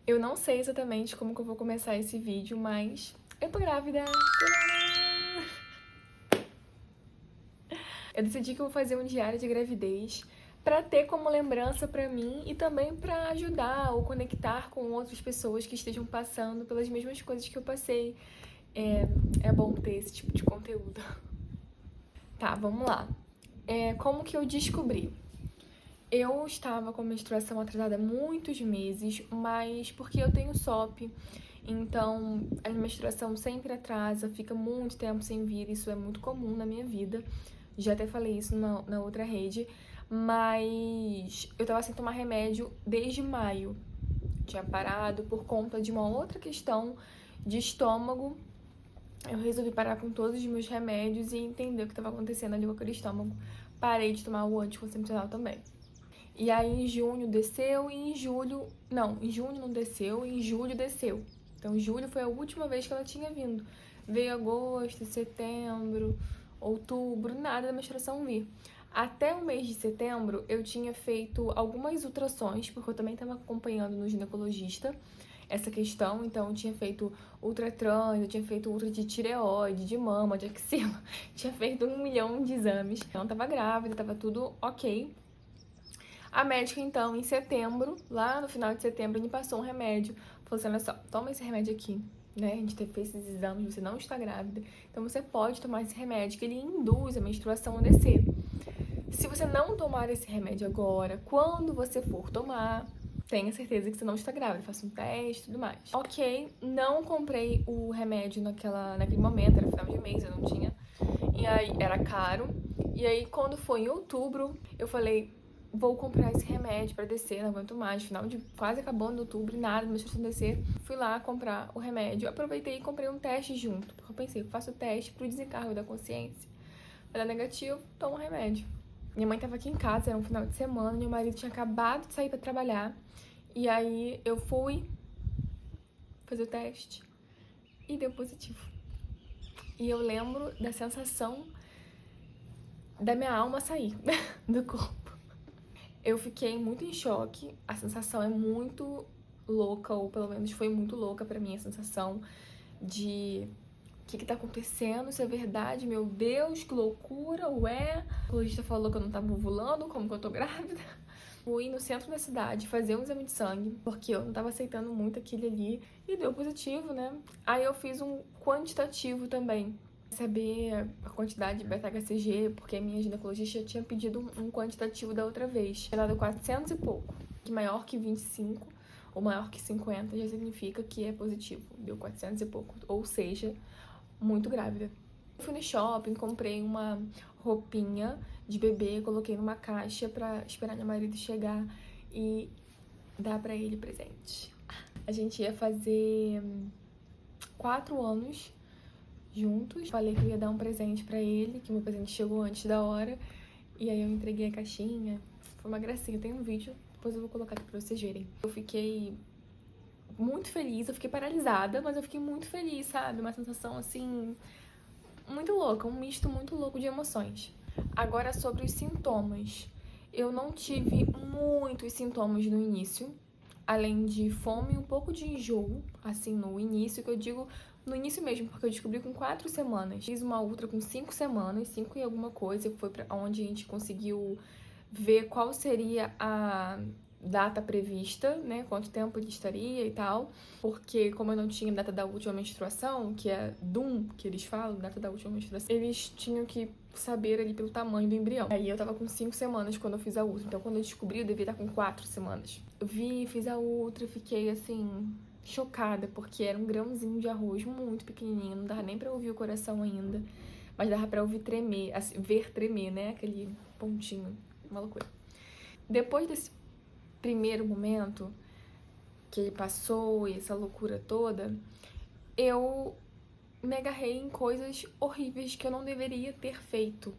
Eu não sei exatamente como que eu vou começar esse vídeo, mas eu tô grávida! Eu decidi que eu vou fazer um diário de gravidez pra ter como lembrança pra mim e também pra ajudar ou conectar com outras pessoas que estejam passando pelas mesmas coisas que eu passei. É bom ter esse tipo de conteúdo. Tá, vamos lá. Como que eu descobri? Eu estava com a menstruação atrasada há muitos meses, mas porque eu tenho SOP, então a menstruação sempre atrasa, fica muito tempo sem vir, isso é muito comum na minha vida. Já até falei isso na outra rede, mas eu tava sem tomar remédio desde maio. Tinha parado por conta de uma outra questão de estômago. Eu resolvi parar com todos os meus remédios e entender o que estava acontecendo ali com aquele estômago. Parei de tomar o anticoncepcional também. E aí em junho desceu e em julho... Não, em junho não desceu, em julho desceu. Então julho foi a última vez que ela tinha vindo. Veio agosto, setembro, outubro, nada da menstruação vir. Até o mês de setembro eu tinha feito algumas ultrassons, porque eu também estava acompanhando no ginecologista essa questão, então eu tinha feito ultratrans, eu tinha feito ultra de tireoide, de mama, de axila, tinha feito 1 milhão de exames. Então tava grávida, tava tudo ok. A médica, então, em setembro, lá no final de setembro, me passou um remédio. Falou assim, olha só, toma esse remédio aqui, né? A gente fez esses exames, você não está grávida. Então você pode tomar esse remédio, que ele induz a menstruação a descer. Se você não tomar esse remédio agora, quando você for tomar, tenha certeza que você não está grávida. Faça um teste e tudo mais. Ok, não comprei o remédio naquele momento, era final de mês, eu não tinha. E aí, era caro. E aí, quando foi em outubro, eu falei, vou comprar esse remédio pra descer, não aguento mais. Final de quase acabando outubro, nada, menstruação descer. Fui lá comprar o remédio. Aproveitei e comprei um teste junto. Porque eu pensei, faço o teste pro desencargo da consciência. Vai dar negativo, tomo o remédio. Minha mãe tava aqui em casa, era um final de semana, meu marido tinha acabado de sair pra trabalhar. E aí eu fui fazer o teste e deu positivo. E eu lembro da sensação da minha alma sair do corpo. Eu fiquei muito em choque, a sensação é muito louca, ou pelo menos foi muito louca pra mim a sensação de o que tá acontecendo, isso é verdade, meu Deus, que loucura, ué. O oncologista falou que eu não tava ovulando, como que eu tô grávida. Fui no centro da cidade fazer um exame de sangue, porque eu não tava aceitando muito aquele ali, e deu positivo, né? Aí eu fiz um quantitativo também, saber a quantidade de beta-HCG, porque a minha ginecologista tinha pedido um quantitativo da outra vez. Tinha dado 400 e pouco, que maior que 25 ou maior que 50 já significa que é positivo. Deu 400 e pouco, ou seja, muito grávida. Fui no shopping, comprei uma roupinha de bebê, coloquei numa caixa pra esperar meu marido chegar e dar pra ele presente. A gente ia fazer 4 anos juntos. Falei que eu ia dar um presente pra ele, que meu presente chegou antes da hora. E aí eu entreguei a caixinha. Foi uma gracinha, tem um vídeo, depois eu vou colocar aqui pra vocês verem. Eu fiquei muito feliz, eu fiquei paralisada, mas eu fiquei muito feliz, sabe? Uma sensação, assim, muito louca, um misto muito louco de emoções. Agora, sobre os sintomas. Eu não tive muitos sintomas no início, além de fome e um pouco de enjoo, assim, no início, que eu digo no início mesmo, porque eu descobri com 4 semanas. Fiz uma ultra com 5 semanas, 5 e alguma coisa, foi pra onde a gente conseguiu ver qual seria a data prevista, né, quanto tempo ele estaria e tal, porque como eu não tinha data da última menstruação, que é DUM, que eles falam, data da última menstruação, eles tinham que saber ali pelo tamanho do embrião. Aí eu tava com 5 semanas quando eu fiz a ultra, então quando eu descobri eu devia estar com 4 semanas. Eu vi, fiz a ultra, fiquei assim, chocada, porque era um grãozinho de arroz muito pequenininho, não dava nem pra ouvir o coração ainda, mas dava pra ouvir tremer, assim, ver tremer, né, aquele pontinho, uma loucura. Depois desse primeiro momento que ele passou e essa loucura toda, eu me agarrei em coisas horríveis que eu não deveria ter feito.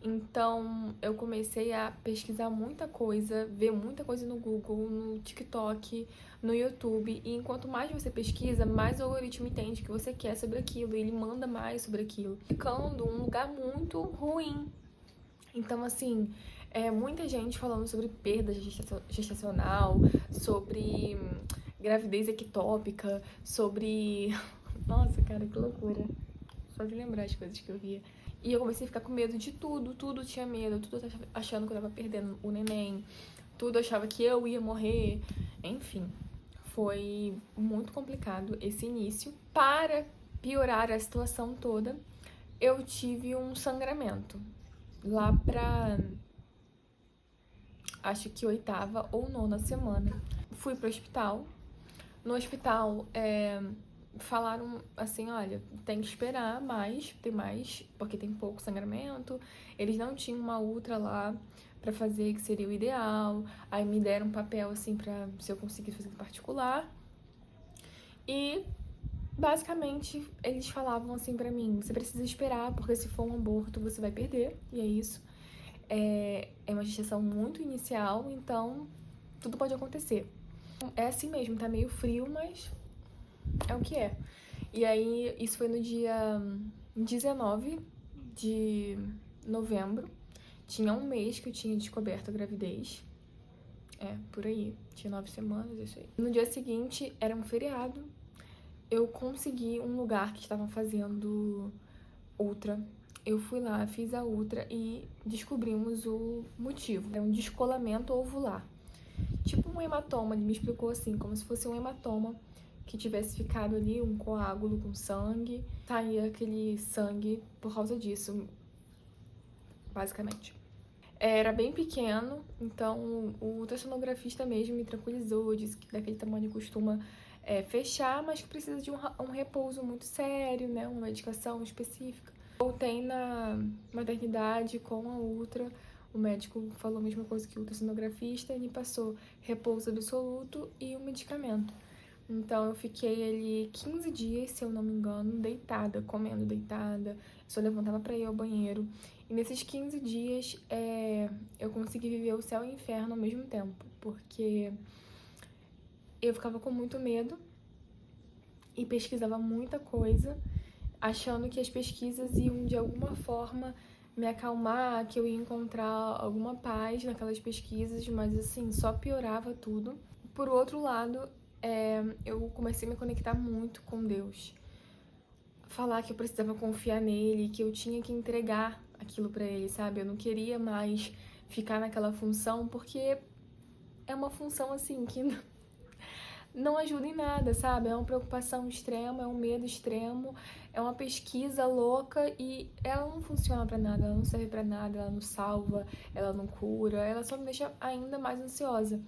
Então, eu comecei a pesquisar muita coisa, ver muita coisa no Google, no TikTok, no YouTube. E enquanto mais você pesquisa, mais o algoritmo entende o que você quer sobre aquilo. E ele manda mais sobre aquilo. Ficando um lugar muito ruim. Então, assim, muita gente falando sobre perda gestacional, sobre gravidez ectópica, sobre... Nossa, cara, que loucura. Só de lembrar as coisas que eu via. E eu comecei a ficar com medo de tudo tinha medo, tudo eu tava achando que eu tava perdendo o neném, tudo eu achava que eu ia morrer, enfim. Foi muito complicado esse início. Para piorar a situação toda, eu tive um sangramento. Lá pra, acho que 8ª ou 9ª semana. Fui pro hospital. No hospital, falaram assim, olha, tem que esperar mais, tem mais, porque tem pouco sangramento. Eles não tinham uma ultra lá pra fazer, que seria o ideal. Aí me deram um papel assim pra se eu conseguisse fazer em particular. E basicamente eles falavam assim pra mim, você precisa esperar, porque se for um aborto você vai perder, e é isso. É uma gestação muito inicial, então tudo pode acontecer. É assim mesmo, tá meio frio, mas é o que é. E aí, isso foi no dia 19 de novembro. Tinha um mês que eu tinha descoberto a gravidez. Por aí. Tinha 9 semanas, isso aí. No dia seguinte, era um feriado. Eu consegui um lugar que estavam fazendo ultra. Eu fui lá, fiz a ultra e descobrimos o motivo. Era um descolamento ovular. Tipo um hematoma, ele me explicou assim, como se fosse um hematoma que tivesse ficado ali, um coágulo com sangue. Saía aquele sangue por causa disso, basicamente. Era bem pequeno, então o ultrassonografista mesmo me tranquilizou, disse que daquele tamanho costuma fechar, mas que precisa de um repouso muito sério, né, uma medicação específica. Voltei na maternidade com a ultra, o médico falou a mesma coisa que o ultrassonografista e me passou repouso absoluto e um medicamento. Então eu fiquei ali 15 dias, se eu não me engano, deitada, comendo deitada, só levantava pra ir ao banheiro. E nesses 15 dias eu consegui viver o céu e o inferno ao mesmo tempo, porque eu ficava com muito medo e pesquisava muita coisa, achando que as pesquisas iam de alguma forma me acalmar, que eu ia encontrar alguma paz naquelas pesquisas, mas assim, só piorava tudo. Por outro lado, eu comecei a me conectar muito com Deus. Falar que eu precisava confiar nele, que eu tinha que entregar aquilo pra ele, sabe? Eu não queria mais ficar naquela função, porque é uma função assim que não ajuda em nada, sabe? É uma preocupação extrema, é um medo extremo, é uma pesquisa louca e ela não funciona pra nada, ela não serve pra nada, ela não salva, ela não cura, ela só me deixa ainda mais ansiosa.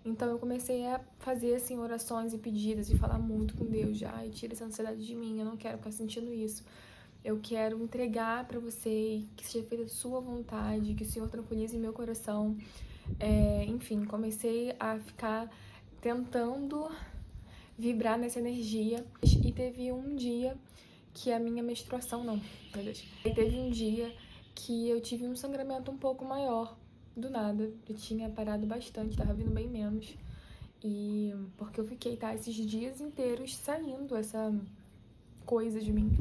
Então eu comecei a fazer assim orações e pedidos e falar muito com Deus, já, ai, tira essa ansiedade de mim, eu não quero ficar sentindo isso. Eu quero entregar pra você e que seja feita a sua vontade, que o Senhor tranquilize meu coração. Enfim, comecei a ficar tentando vibrar nessa energia. E teve um dia que a minha menstruação, não, meu Deus. E teve um dia que eu tive um sangramento um pouco maior, do nada. Eu tinha parado bastante, tava vindo bem menos. E porque eu fiquei, tá, esses dias inteiros saindo essa coisa de mim.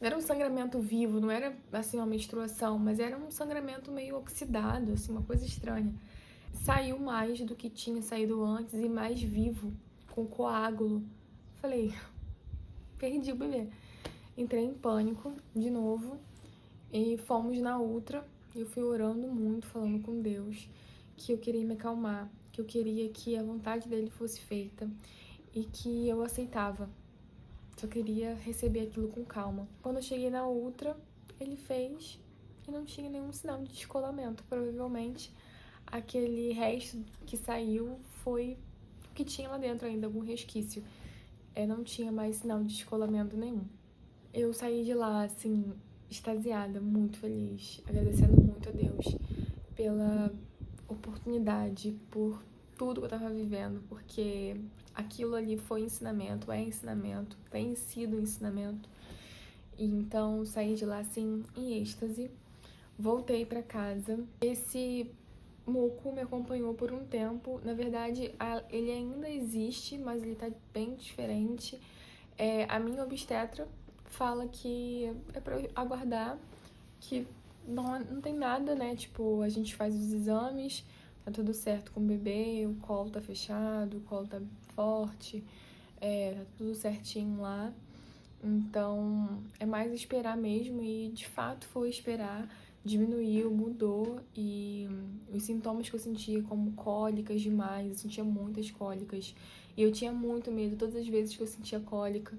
Não era um sangramento vivo, não era assim uma menstruação, mas era um sangramento meio oxidado, assim, uma coisa estranha. Saiu mais do que tinha saído antes e mais vivo, com coágulo. Falei, perdi o bebê. Entrei em pânico de novo e fomos na ultra. Eu fui orando muito, falando com Deus, que eu queria me acalmar, que eu queria que a vontade dele fosse feita e que eu aceitava. Só queria receber aquilo com calma. Quando eu cheguei na ultra, ele fez e não tinha nenhum sinal de descolamento. Provavelmente aquele resto que saiu foi o que tinha lá dentro ainda, algum resquício. Não tinha mais sinal de descolamento nenhum. Eu saí de lá, assim, extasiada, muito feliz, agradecendo muito a Deus pela oportunidade, por tudo que eu tava vivendo, porque aquilo ali foi ensinamento, é ensinamento, tem sido ensinamento. E então saí de lá assim em êxtase, voltei pra casa. Esse moco me acompanhou por um tempo. Na verdade, ele ainda existe, mas ele tá bem diferente. A minha obstetra fala que é pra eu aguardar, que não tem nada, né? Tipo, a gente faz os exames, tá tudo certo com o bebê, o colo tá fechado, o colo tá forte, tá tudo certinho lá. Então, é mais esperar mesmo e, de fato, foi esperar. Diminuiu, mudou e os sintomas que eu sentia, como cólicas demais, eu sentia muitas cólicas. E eu tinha muito medo, todas as vezes que eu sentia cólica.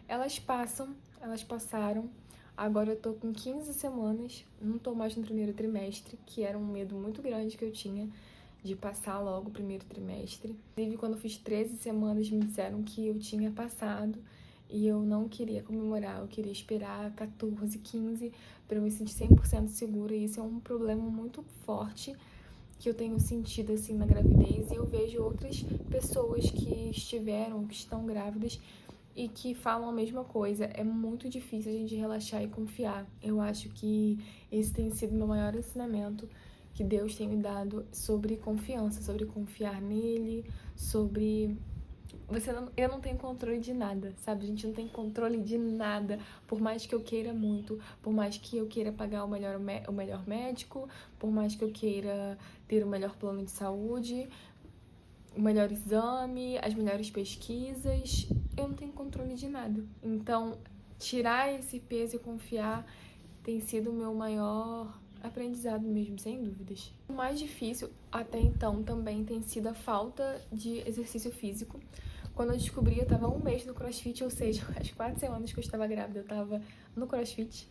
Elas passaram. Agora eu tô com 15 semanas, não tô mais no primeiro trimestre, que era um medo muito grande que eu tinha de passar logo o primeiro trimestre. Inclusive, quando eu fiz 13 semanas, me disseram que eu tinha passado e eu não queria comemorar, eu queria esperar 14, 15 para eu me sentir 100% segura. E isso é um problema muito forte que eu tenho sentido assim na gravidez, e eu vejo outras pessoas que estiveram, que estão grávidas e que falam a mesma coisa. É muito difícil a gente relaxar e confiar. Eu acho que esse tem sido meu maior ensinamento que Deus tem me dado sobre confiança, sobre confiar nele, sobre eu não tenho controle de nada, sabe? A gente não tem controle de nada, por mais que eu queira muito, por mais que eu queira pagar o melhor médico, por mais que eu queira ter o melhor plano de saúde, o melhor exame, as melhores pesquisas, eu não tenho controle de nada. Então, tirar esse peso e confiar tem sido o meu maior aprendizado mesmo, sem dúvidas. O mais difícil até então também tem sido a falta de exercício físico. Quando eu descobri, eu tava 1 mês no CrossFit, ou seja, as 4 semanas que eu estava grávida, eu tava no CrossFit.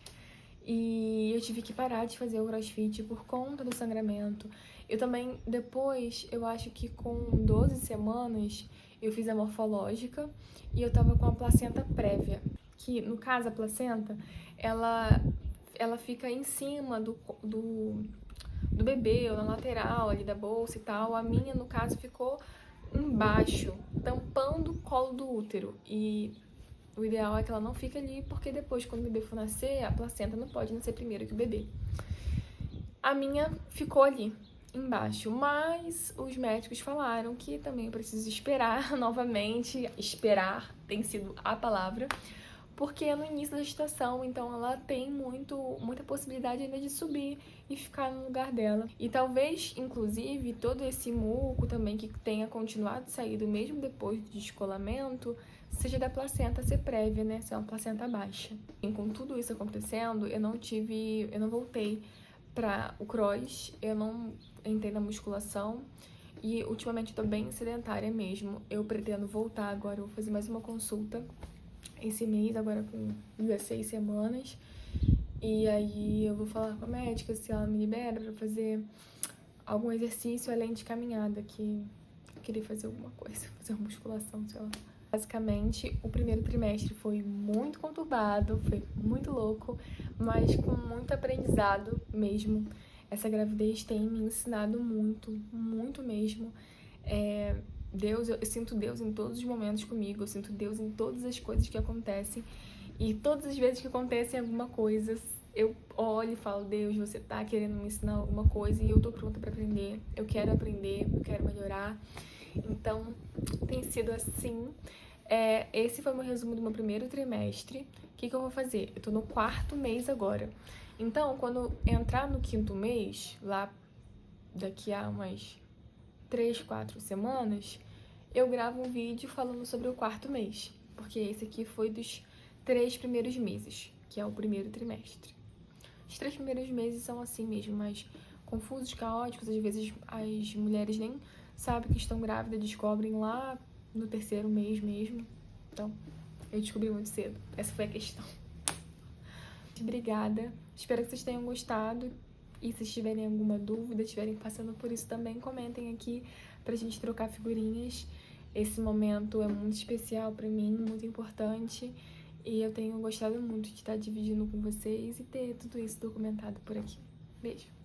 E eu tive que parar de fazer o CrossFit por conta do sangramento. Eu também, depois, eu acho que com 12 semanas, eu fiz a morfológica e eu tava com a placenta prévia. Que, no caso, a placenta, ela fica em cima do bebê, ou na lateral ali da bolsa e tal. A minha, no caso, ficou embaixo, tampando o colo do útero. E o ideal é que ela não fique ali, porque depois, quando o bebê for nascer, a placenta não pode nascer primeiro que o bebê. A minha ficou ali, embaixo, mas os médicos falaram que também eu preciso esperar novamente. Esperar tem sido a palavra, porque é no início da gestação, então ela tem muita possibilidade ainda de subir e ficar no lugar dela. E talvez, inclusive, todo esse muco também que tenha continuado saído mesmo depois do descolamento, seja da placenta ser prévia, né? Ser uma placenta baixa. E com tudo isso acontecendo, eu não voltei para o cross, eu não entrei na musculação. E ultimamente eu tô bem sedentária mesmo. Eu pretendo voltar agora, eu vou fazer mais uma consulta esse mês, agora com 16 semanas. E aí eu vou falar com a médica se ela me libera pra fazer algum exercício além de caminhada, que eu queria fazer alguma coisa, fazer uma musculação, sei lá. Basicamente, o primeiro trimestre foi muito conturbado, foi muito louco, mas com muito aprendizado mesmo. Essa gravidez tem me ensinado muito, muito mesmo. Deus, eu sinto Deus em todos os momentos comigo, eu sinto Deus em todas as coisas que acontecem. E todas as vezes que acontece alguma coisa, eu olho e falo, Deus, você tá querendo me ensinar alguma coisa e eu tô pronta pra aprender. Eu quero aprender, eu quero melhorar. Então, tem sido assim. Esse foi o meu resumo do meu primeiro trimestre. O que eu vou fazer? Eu tô no 4º mês agora. Então, quando entrar no 5º mês, lá daqui a umas 3, 4 semanas, eu gravo um vídeo falando sobre o 4º mês, porque esse aqui foi dos 3 primeiros meses, que é o primeiro trimestre. Os 3 primeiros meses são assim mesmo, mas confusos, caóticos. Às vezes as mulheres nem sabem que estão grávidas, descobrem lá no 3º mês mesmo. Então, eu descobri muito cedo. Essa foi a questão. Obrigada. Espero que vocês tenham gostado. E se tiverem alguma dúvida, estiverem passando por isso também, comentem aqui pra gente trocar figurinhas. Esse momento é muito especial pra mim, muito importante. E eu tenho gostado muito de estar dividindo com vocês e ter tudo isso documentado por aqui. Beijo!